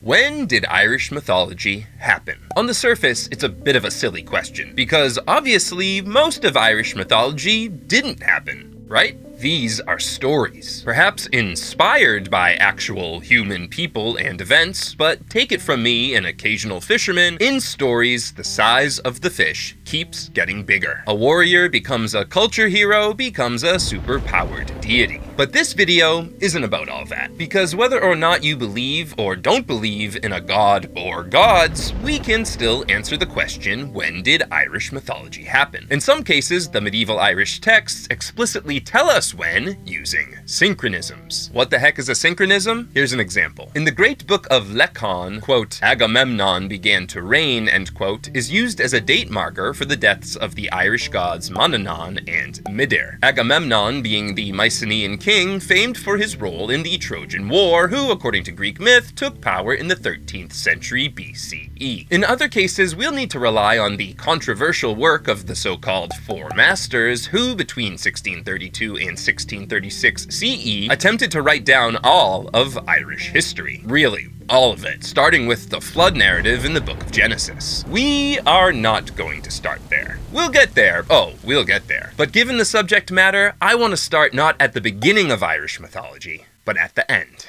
When did Irish mythology happen? On the surface, it's a bit of a silly question, because obviously most of Irish mythology didn't happen, right? These are stories, perhaps inspired by actual human people and events, but take it from me, an occasional fisherman, in stories, the size of the fish keeps getting bigger. A warrior becomes a culture hero, becomes a super-powered deity. But this video isn't about all that, because whether or not you believe or don't believe in a god or gods, we can still answer the question, when did Irish mythology happen? In some cases, the medieval Irish texts explicitly tell us when, using synchronisms. What the heck is a synchronism? Here's an example. In the great book of Lecon, quote, Agamemnon began to reign, end quote, is used as a date marker for the deaths of the Irish gods Manannán and Midir. Agamemnon being the Mycenaean king famed for his role in the Trojan War, who, according to Greek myth, took power in the 13th century BCE. In other cases, we'll need to rely on the controversial work of the so-called Four Masters, who, between 1632 and 1636 CE, attempted to write down all of Irish history. Really, all of it, starting with the flood narrative in the book of Genesis. We are not going to start there. We'll get there. Oh, we'll get there. But given the subject matter, I want to start not at the beginning of Irish mythology, but at the end.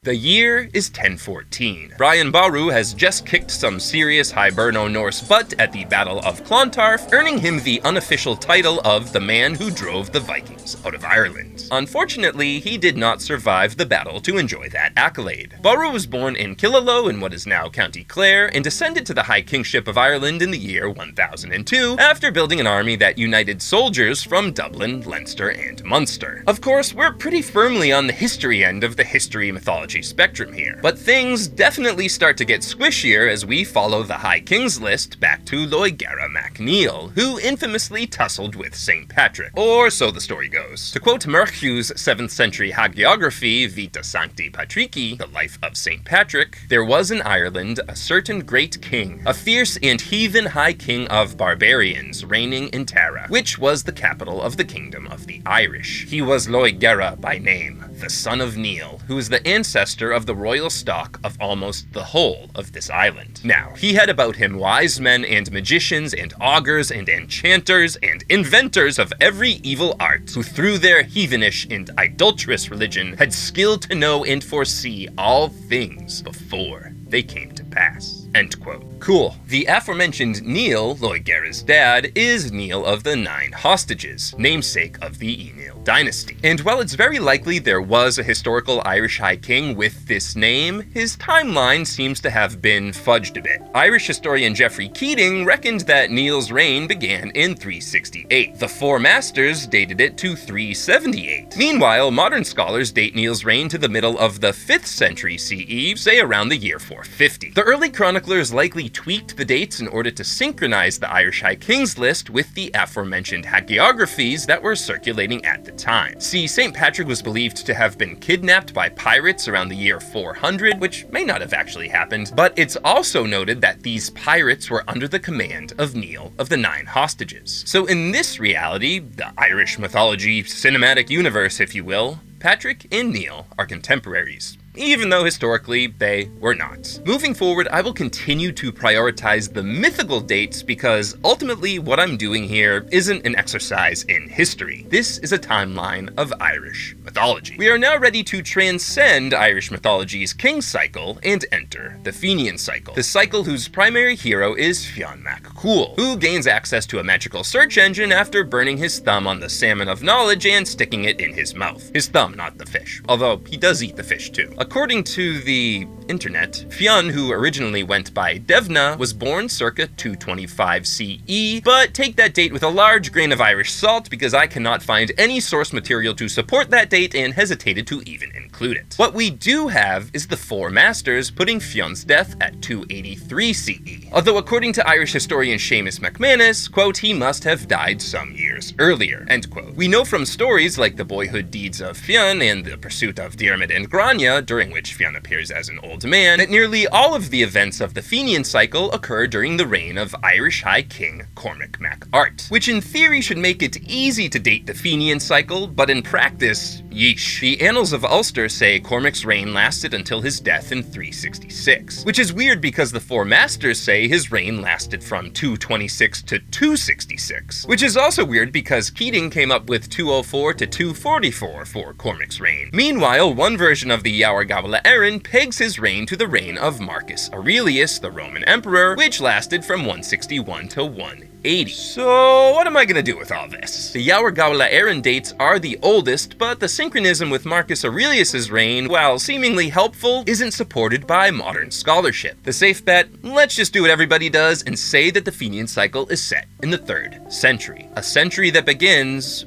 The year is 1014. Brian Boru has just kicked some serious Hiberno Norse butt at the Battle of Clontarf, earning him the unofficial title of the man who drove the Vikings out of Ireland. Unfortunately, he did not survive the battle to enjoy that accolade. Boru was born in Killaloe in what is now County Clare, and ascended to the High Kingship of Ireland in the year 1002, after building an army that united soldiers from Dublin, Leinster, and Munster. Of course, we're pretty firmly on the history end of the history mythology spectrum here, but things definitely start to get squishier as we follow the High Kings list back to Loigera MacNeil, who infamously tussled with St. Patrick, or so the story goes. To quote Murchew's 7th century hagiography, Vita Sancti Patrici, the life of St. Patrick, there was in Ireland a certain great king, a fierce and heathen high king of barbarians, reigning in Tara, which was the capital of the kingdom of the Irish. He was Loigera by name, the son of Neil, who is the ancestor of the royal stock of almost the whole of this island. Now, he had about him wise men and magicians and augurs and enchanters and inventors of every evil art, who through their heathenish and idolatrous religion had skill to know and foresee all things before they came to pass. End quote. Cool. The aforementioned Neil, Loigera's dad, is Neil of the Nine Hostages, namesake of the Enil dynasty. And while it's very likely there was a historical Irish High King with this name, his timeline seems to have been fudged a bit. Irish historian Geoffrey Keating reckoned that Neil's reign began in 368. The Four Masters dated it to 378. Meanwhile, modern scholars date Neil's reign to the middle of the 5th century CE, say around the year 450. The early chroniclers likely tweaked the dates in order to synchronize the Irish High Kings list with the aforementioned hagiographies that were circulating at the time. See, St. Patrick was believed to have been kidnapped by pirates around the year 400, which may not have actually happened, but it's also noted that these pirates were under the command of Neil of the Nine Hostages. So in this reality, the Irish mythology cinematic universe, if you will, Patrick and Neil are contemporaries, even though historically they were not. Moving forward, I will continue to prioritize the mythical dates because ultimately what I'm doing here isn't an exercise in history. This is a timeline of Irish mythology. We are now ready to transcend Irish mythology's King's Cycle and enter the Fenian Cycle, the cycle whose primary hero is Fionn mac Cooil, who gains access to a magical search engine after burning his thumb on the salmon of knowledge and sticking it in his mouth. His thumb, not the fish, although he does eat the fish too. According to the internet, Fionn, who originally went by Devna, was born circa 225 CE, but take that date with a large grain of Irish salt because I cannot find any source material to support that date and hesitated to even include it. What we do have is the Four Masters putting Fionn's death at 283 CE. although according to Irish historian Seamus McManus, quote, he must have died some years earlier, end quote. We know from stories like the boyhood deeds of Fionn and the pursuit of Diarmid and Grania, during which Fionn appears as an old man, that nearly all of the events of the Fenian Cycle occur during the reign of Irish High King Cormac Mac Art, which in theory should make it easy to date the Fenian Cycle, but in practice, yeesh. The Annals of Ulster say Cormac's reign lasted until his death in 366, which is weird because the Four Masters say his reign lasted from 226 to 266, which is also weird because Keating came up with 204 to 244 for Cormac's reign. Meanwhile, one version of the Yaur Gabla Érenn pegs his reign to the reign of Marcus Aurelius, the Roman emperor, which lasted from 161 to 180. So what am I gonna do with all this? The Yaur Gabla Érenn dates are the oldest, but the synchronism with Marcus Aurelius's reign, while seemingly helpful, isn't supported by modern scholarship. The safe bet, let's just do what everybody does and say that the Fenian Cycle is set in the 3rd century. A century that begins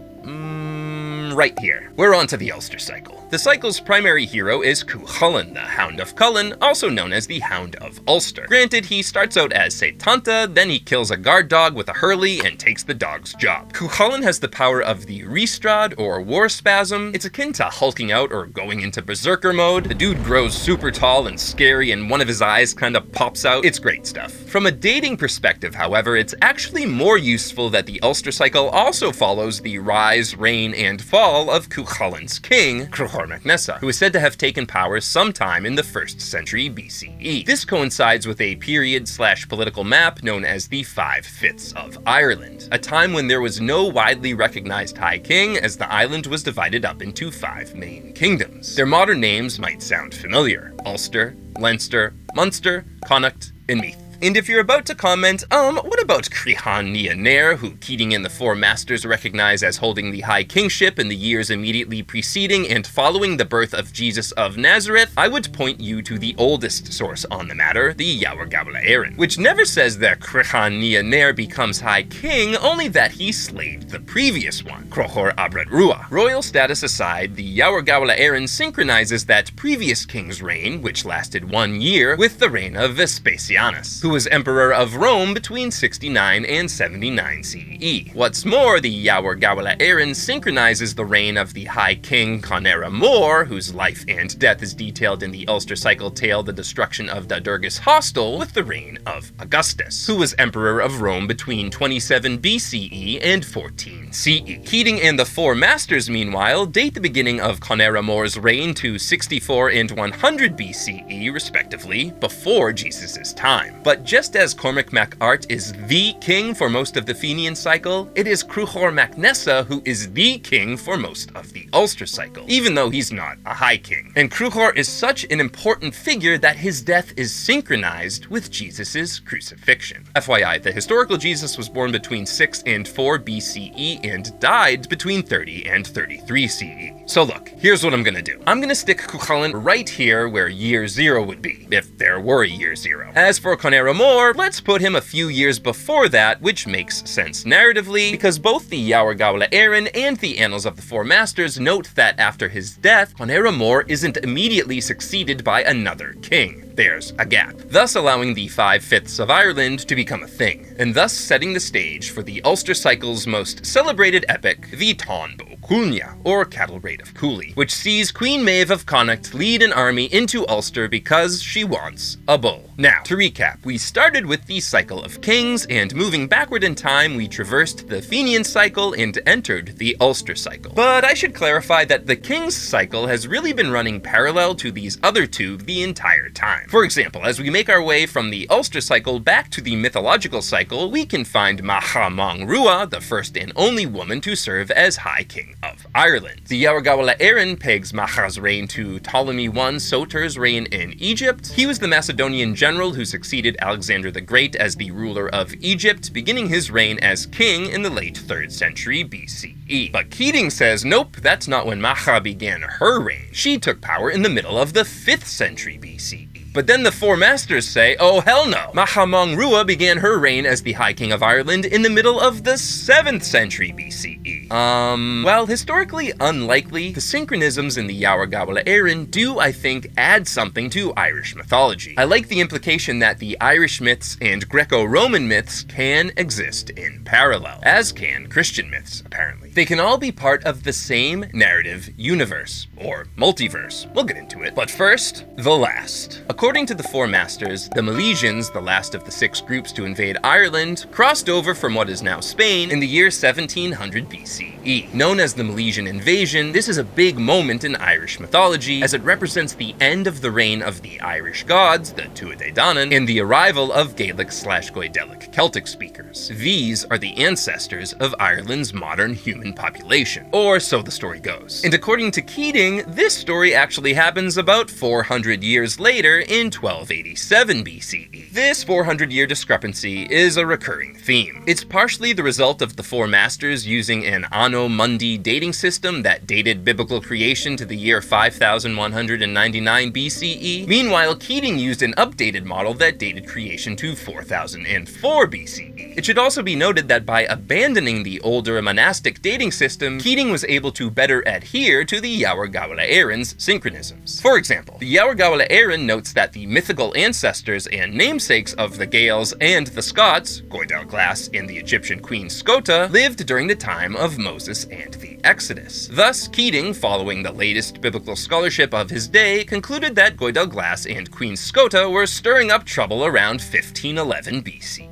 right here. We're on to the Ulster Cycle. The cycle's primary hero is Cuchulainn, the Hound of Cullen, also known as the Hound of Ulster. Granted, he starts out as Setanta, then he kills a guard dog with a hurley and takes the dog's job. Cuchulainn has the power of the Ristrad, or War Spasm. It's akin to hulking out or going into berserker mode. The dude grows super tall and scary and one of his eyes kinda pops out. It's great stuff. From a dating perspective, however, it's actually more useful that the Ulster Cycle also follows the rise, reign, and fall of Cuchulainn's king, Cruchor mac Nessa, who is said to have taken power sometime in the 1st century BCE. This coincides with a period/political map known as the Five Fifths of Ireland, a time when there was no widely recognized high king, as the island was divided up into 5 main kingdoms. Their modern names might sound familiar: Ulster, Leinster, Munster, Connacht, and Meath. And if you're about to comment, what about Crihan Nianair, who Keating and the Four Masters recognize as holding the high kingship in the years immediately preceding and following the birth of Jesus of Nazareth? I would point you to the oldest source on the matter, the Yaur Gabla Érenn, which never says that Crihan Nianair becomes high king, only that he slayed the previous one, Cruchor Abrad Rua. Royal status aside, the Yaur Gabla Érenn synchronizes that previous king's reign, which lasted 1 year, with the reign of Vespasianus, who was emperor of Rome between 69 and 79 CE. What's more, the Yaur Gabla Érenn synchronizes the reign of the High King Conera Mór, whose life and death is detailed in the Ulster Cycle tale The Destruction of Dudurgus Hostel, with the reign of Augustus, who was emperor of Rome between 27 BCE and 14 CE. Keating and the Four Masters, meanwhile, date the beginning of Conera Mór's reign to 64 and 100 BCE, respectively, before Jesus' time. But just as Cormac mac Art is the king for most of the Fenian Cycle, it is Cruchor mac Nessa who is the king for most of the Ulster Cycle, even though he's not a high king. And Cruchor is such an important figure that his death is synchronized with Jesus' crucifixion. FYI, the historical Jesus was born between 6 and 4 BCE and died between 30 and 33 CE. So look, here's what I'm gonna do. I'm gonna stick Cuchulainn right here where year 0 would be, if there were a year 0. As for Conera Mór, let's put him a few years before that, which makes sense narratively, because both the Yaur Gabla Érenn and the Annals of the Four Masters note that after his death, Conera Mór isn't immediately succeeded by another king. There's a gap, thus allowing the 5 Fifths of Ireland to become a thing, and thus setting the stage for the Ulster Cycle's most celebrated epic, the Táin Bó Cúailnge, or Cattle Raid of Cooley, which sees Queen Maeve of Connacht lead an army into Ulster because she wants a bull. Now, to recap, we started with the Cycle of Kings, and moving backward in time, we traversed the Fenian Cycle and entered the Ulster Cycle. But I should clarify that the King's Cycle has really been running parallel to these other two the entire time. For example, as we make our way from the Ulster Cycle back to the Mythological Cycle, we can find Macha Mong Ruad, the first and only woman to serve as High King of Ireland. The Yaur Gabla Érenn pegs Macha's reign to Ptolemy I Soter's reign in Egypt. He was the Macedonian general who succeeded Alexander the Great as the ruler of Egypt, beginning his reign as king in the late 3rd century BCE. But Keating says, nope, that's not when Macha began her reign. She took power in the middle of the 5th century BCE. But then the Four Masters say, oh hell no, Macha Mong Ruadh began her reign as the High King of Ireland in the middle of the 7th century BCE. While historically unlikely, the synchronisms in the Yawer Gabhla Éireann do, I think, add something to Irish mythology. I like the implication that the Irish myths and Greco-Roman myths can exist in parallel, as can Christian myths, apparently. They can all be part of the same narrative universe, or multiverse. We'll get into it. But first, the last. According to the Four Masters, the Milesians, the last of the 6 groups to invade Ireland, crossed over from what is now Spain in the year 1700 BCE. Known as the Milesian Invasion, this is a big moment in Irish mythology, as it represents the end of the reign of the Irish gods, the Tuatha Dé Danann, and the arrival of Gaelic/Goidelic Celtic speakers. These are the ancestors of Ireland's modern human population, or so the story goes. And according to Keating, this story actually happens about 400 years later in 1287 BCE. This 400-year discrepancy is a recurring theme. It's partially the result of the Four Masters using an Anno Mundi dating system that dated biblical creation to the year 5199 BCE. Meanwhile, Keating used an updated model that dated creation to 4004 BCE. It should also be noted that by abandoning the older monastic dating system, Keating was able to better adhere to the Yawer Gabhla Éireann's synchronisms. For example, the Yawer Gabhla Éireann notes that the mythical ancestors and namesakes of the Gaels and the Scots, Goidel Glass and the Egyptian queen Scota, lived during the time of Moses and the Exodus. Thus, Keating, following the latest biblical scholarship of his day, concluded that Goidel Glass and Queen Scota were stirring up trouble around 1511 BC.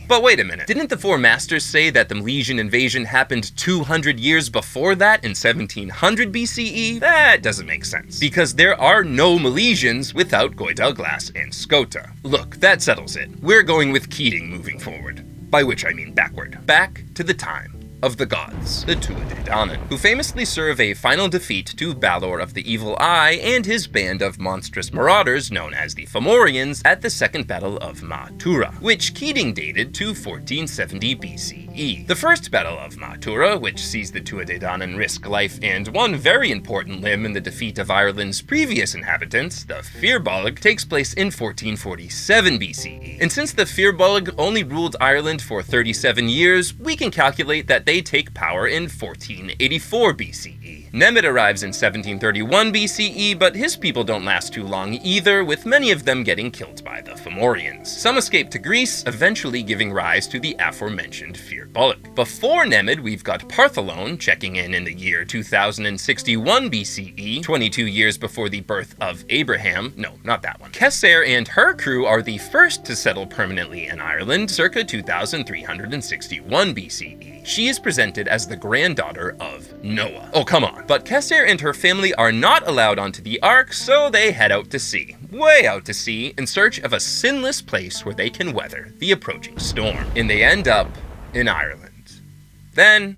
But wait a minute, didn't the Four Masters say that the Milesian invasion happened 200 years before that in 1700 BCE? That doesn't make sense, because there are no Milesians without Goidel Glass and Scota. Look, that settles it. We're going with Keating moving forward, by which I mean backward. Back to the time of the gods, the Tuatha Dé Danann, who famously serve a final defeat to Balor of the Evil Eye and his band of monstrous marauders known as the Fomorians at the Second Battle of Macha, which Keating dated to 1470 BCE. The First Battle of Macha, which sees the Tuatha Dé Danann risk life and one very important limb in the defeat of Ireland's previous inhabitants, the Firbolg, takes place in 1447 BCE. And since the Firbolg only ruled Ireland for 37 years, we can calculate that they take power in 1484 BCE. Nemed arrives in 1731 BCE, but his people don't last too long either, with many of them getting killed by the Fomorians. Some escape to Greece, eventually giving rise to the aforementioned Firbolg. Before Nemed, we've got Partholon checking in the year 2061 BCE, 22 years before the birth of Abraham. No, not that one. Kesser and her crew are the first to settle permanently in Ireland, circa 2361 BCE. She is presented as the granddaughter of Noah. Oh, come on. But Kesser and her family are not allowed onto the ark, so they head out to sea, way out to sea, in search of a sinless place where they can weather the approaching storm. And they end up in Ireland. Then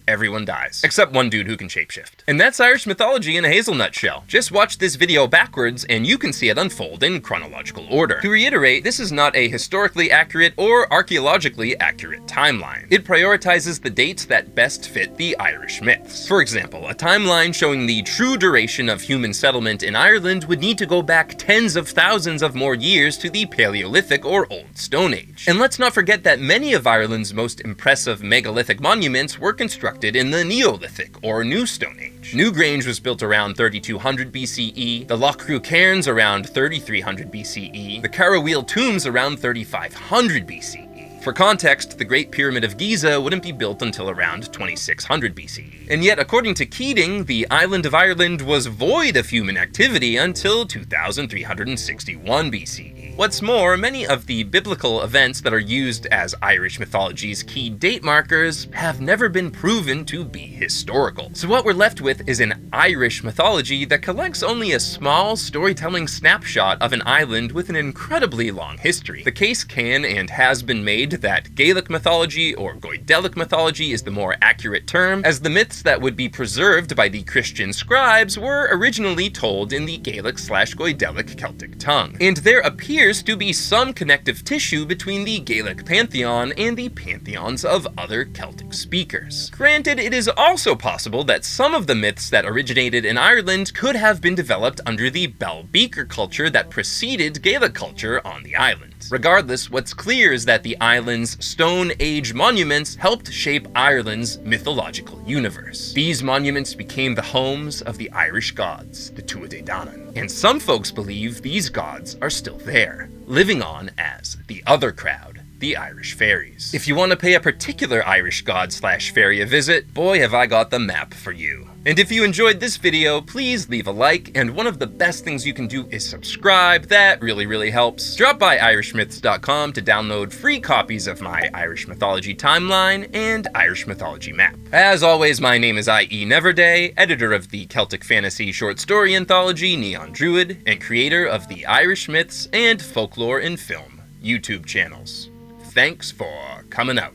everyone dies, except one dude who can shapeshift. And that's Irish mythology in a hazelnut shell. Just watch this video backwards and you can see it unfold in chronological order. To reiterate, this is not a historically accurate or archaeologically accurate timeline. It prioritizes the dates that best fit the Irish myths. For example, a timeline showing the true duration of human settlement in Ireland would need to go back tens of thousands of more years to the Paleolithic or Old Stone Age. And let's not forget that many of Ireland's most impressive megalithic monuments were constructed in the Neolithic or New Stone Age. Newgrange was built around 3200 BCE, the Loughcrew Cairns around 3300 BCE, the Carrawheel Tombs around 3500 BCE. For context, the Great Pyramid of Giza wouldn't be built until around 2600 BCE. And yet, according to Keating, the island of Ireland was void of human activity until 2361 BCE. What's more, many of the biblical events that are used as Irish mythology's key date markers have never been proven to be historical. So what we're left with is an Irish mythology that collects only a small storytelling snapshot of an island with an incredibly long history. The case can and has been made that Gaelic mythology, or Goidelic mythology is the more accurate term, as the myths that would be preserved by the Christian scribes were originally told in the Gaelic/Goidelic Celtic tongue. And there appears to be some connective tissue between the Gaelic pantheon and the pantheons of other Celtic speakers. Granted, it is also possible that some of the myths that originated in Ireland could have been developed under the Bell Beaker culture that preceded Gaelic culture on the island. Regardless, what's clear is that the island's Stone Age monuments helped shape Ireland's mythological universe. These monuments became the homes of the Irish gods, the Tuatha Danann. And some folks believe these gods are still there, living on as the other crowd, the Irish fairies. If you want to pay a particular Irish god/fairy a visit, boy have I got the map for you. And if you enjoyed this video, please leave a like, and one of the best things you can do is subscribe. That really helps. Drop by irishmyths.com to download free copies of my Irish Mythology timeline and Irish Mythology map. As always, my name is I.E. Kneverday, editor of the Celtic fantasy short story anthology Neon Druid, and creator of the Irish Myths and Folklore in Film YouTube channels. Thanks for coming out.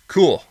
Cool.